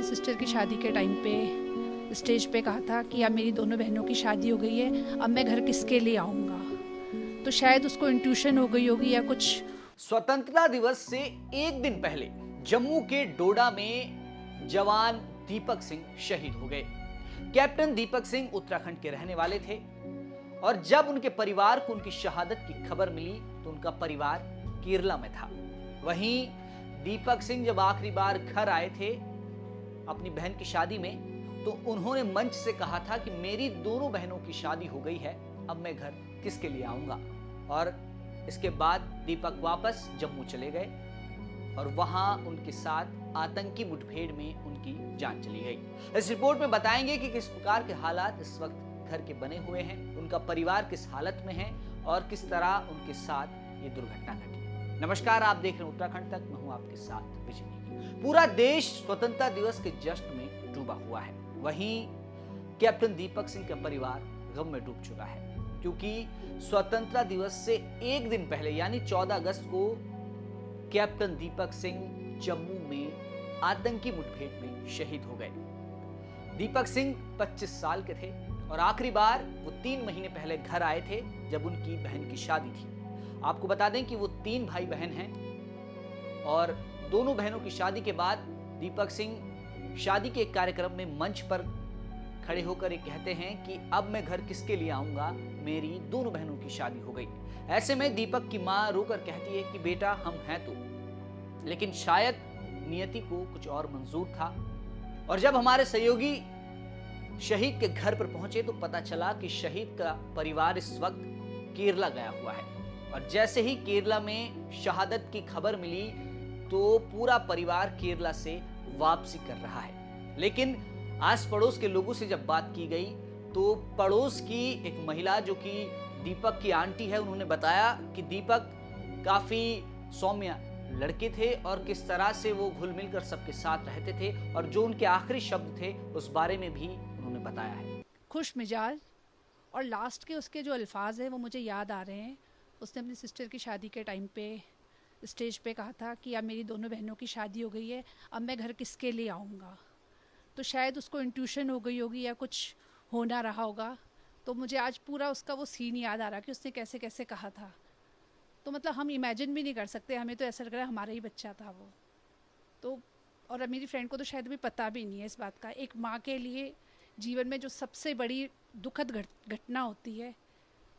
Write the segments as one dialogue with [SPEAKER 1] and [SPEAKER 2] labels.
[SPEAKER 1] Sister की शादी के टाइम पे स्टेज पे कहा था कि अब मेरी दोनों बहनों की शादी हो गई है, अब मैं घर किसके लिए आऊँगा। तो शायद उसको इंट्यूशन हो गई होगी या कुछ।
[SPEAKER 2] स्वतंत्रता दिवस से एक दिन पहले जम्मू के डोडा में जवान दीपक सिंह शहीद हो गए। कैप्टन दीपक सिंह उत्तराखंड के रहने वाले थे और जब उनके परिवार को उनकी शहादत की खबर मिली तो उनका परिवार केरला में था। वहीं दीपक सिंह जब आखिरी बार घर आए थे अपनी बहन की शादी में, तो उन्होंने मंच से कहा था कि मेरी दोनों बहनों की शादी हो गई है, अब मैं घर किसके लिए आऊंगा। और इसके बाद दीपक वापस जम्मू चले गए और वहां उनके साथ आतंकी मुठभेड़ में उनकी जान चली गई। इस रिपोर्ट में बताएंगे कि किस प्रकार के हालात इस वक्त घर के बने हुए हैं, उनका परिवार किस हालत में है और किस तरह उनके साथ ये दुर्घटना घटी। नमस्कार, आप देख रहे हैं उत्तराखंड तक, मैं हूं आपके साथ विजय। पूरा देश स्वतंत्रता दिवस के जश्न में डूबा हुआ है। वहीं कैप्टन दीपक सिंह का परिवार गम में डूब चुका है, क्योंकि स्वतंत्रता दिवस से एक दिन पहले यानी 14 अगस्त को कैप्टन दीपक सिंह जम्मू में आतंकी मुठभेड़ में शहीद हो गए। दीपक सिंह 25 साल के थे और आखिरी बार वो 3 महीने पहले घर आए थे जब उनकी बहन की शादी थी। आपको बता दें कि वो 3 भाई बहन हैं और दोनों बहनों की शादी के बाद दीपक सिंह शादी के एक कार्यक्रम में मंच पर खड़े होकर ये कहते हैं कि अब मैं घर किसके लिए आऊंगा, मेरी दोनों बहनों की शादी हो गई। ऐसे में दीपक की मां रोकर कहती है कि बेटा हम हैं तो, लेकिन शायद नियति को कुछ और मंजूर था। और जब हमारे सहयोगी शहीद के घर पर पहुंचे तो पता चला कि शहीद का परिवार इस वक्त केरला गया हुआ है और जैसे ही केरला में शहादत की खबर मिली तो पूरा परिवार केरला से वापसी कर रहा है। लेकिन आस पड़ोस के लोगों से जब बात की गई तो पड़ोस की एक महिला जो कि दीपक की आंटी है, उन्होंने बताया कि दीपक काफी सौम्य लड़के थे और किस तरह से वो घुल मिल कर सबके साथ रहते थे और जो उनके आखिरी शब्द थे उस बारे में भी उन्होंने बताया है।
[SPEAKER 1] खुश मिजाज और लास्ट के उसके जो अल्फाज हैं वो मुझे याद आ रहे हैं। उसने अपनी सिस्टर की शादी के टाइम पे स्टेज पे कहा था कि अब मेरी दोनों बहनों की शादी हो गई है, अब मैं घर किसके लिए आऊँगा। तो शायद उसको इंट्यूशन हो गई होगी या कुछ होना रहा होगा। तो मुझे आज पूरा उसका वो सीन याद आ रहा कि उसने कैसे कैसे कहा था। तो मतलब हम इमेजिन भी नहीं कर सकते, हमें तो ऐसा लग रहा है हमारा ही बच्चा था वो। तो और अब मेरी फ्रेंड को तो शायद अभी पता भी नहीं है इस बात का। एक माँ के लिए जीवन में जो सबसे बड़ी दुखद घटना होती है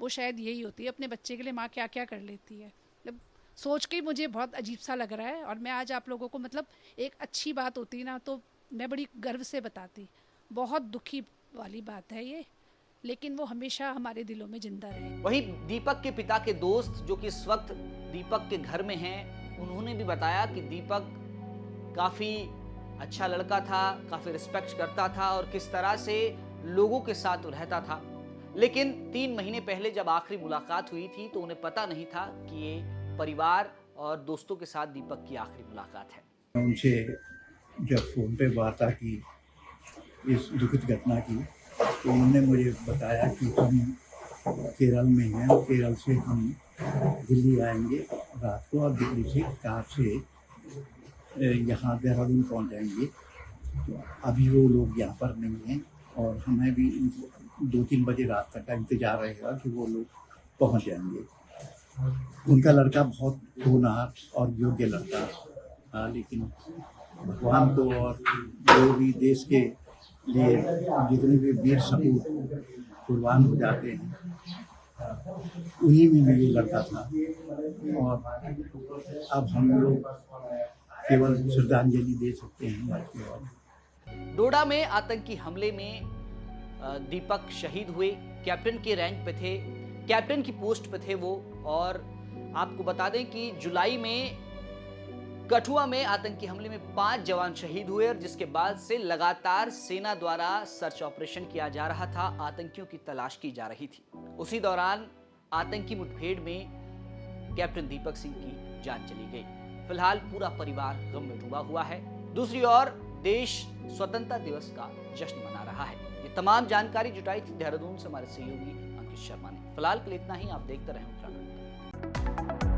[SPEAKER 1] वो शायद यही होती है। अपने बच्चे के लिए माँ क्या क्या कर लेती है, मतलब सोच के ही मुझे बहुत अजीब सा लग रहा है। और मैं आज आप लोगों को मतलब एक अच्छी बात होती ना तो मैं बड़ी गर्व से बताती। बहुत दुखी वाली बात है ये, लेकिन वो हमेशा हमारे दिलों में जिंदा रहे।
[SPEAKER 2] वहीं दीपक के पिता के दोस्त जो कि इस वक्त दीपक के घर में हैं, उन्होंने भी बताया कि दीपक काफी अच्छा लड़का था, काफी रिस्पेक्ट करता था और किस तरह से लोगों के साथ रहता था। लेकिन 3 महीने पहले जब आखिरी मुलाकात हुई थी तो उन्हें पता नहीं था कि ये परिवार और दोस्तों के साथ दीपक की आखिरी मुलाकात है।
[SPEAKER 3] उनसे जब फ़ोन पे वार्ता की इस दुखद घटना की तो उन्होंने मुझे बताया कि हम केरल में हैं, केरल से हम दिल्ली आएंगे रात को और दिल्ली से कार से यहाँ देहरादून पहुँच जाएंगे। तो अभी वो लोग यहाँ पर नहीं हैं और हमें भी 2-3 बजे रात तक का इंतज़ार रहेगा कि वो लोग पहुँच जाएंगे। उनका लड़का बहुत होनहार और योग्य लड़का था, लेकिन भगवान को और जो भी देश के लिए जितने भी वीर सपूत कुर्बान हो जाते हैं उन्हीं में ये लड़का था। और अब हम लोग केवल श्रद्धांजलि दे सकते हैं।
[SPEAKER 2] डोडा में आतंकी हमले में दीपक शहीद हुए। कैप्टन के रैंक पे थे, कैप्टन की पोस्ट पे थे वो। और आपको बता दें कि जुलाई में कठुआ में आतंकी हमले में 5 जवान शहीद हुए और जिसके बाद से लगातार सेना द्वारा सर्च ऑपरेशन किया जा रहा था, आतंकियों की तलाश की जा रही थी। उसी दौरान आतंकी मुठभेड़ में कैप्टन दीपक सिंह की जान चली गई। फिलहाल पूरा परिवार गम में डूबा हुआ है। दूसरी ओर देश स्वतंत्रता दिवस का जश्न मना रहा है। ये तमाम जानकारी जुटाई थी देहरादून से हमारे सहयोगी अंकित शर्मा ने। फिलहाल के लिए इतना ही। आप देखते रहें उत्तराखंड।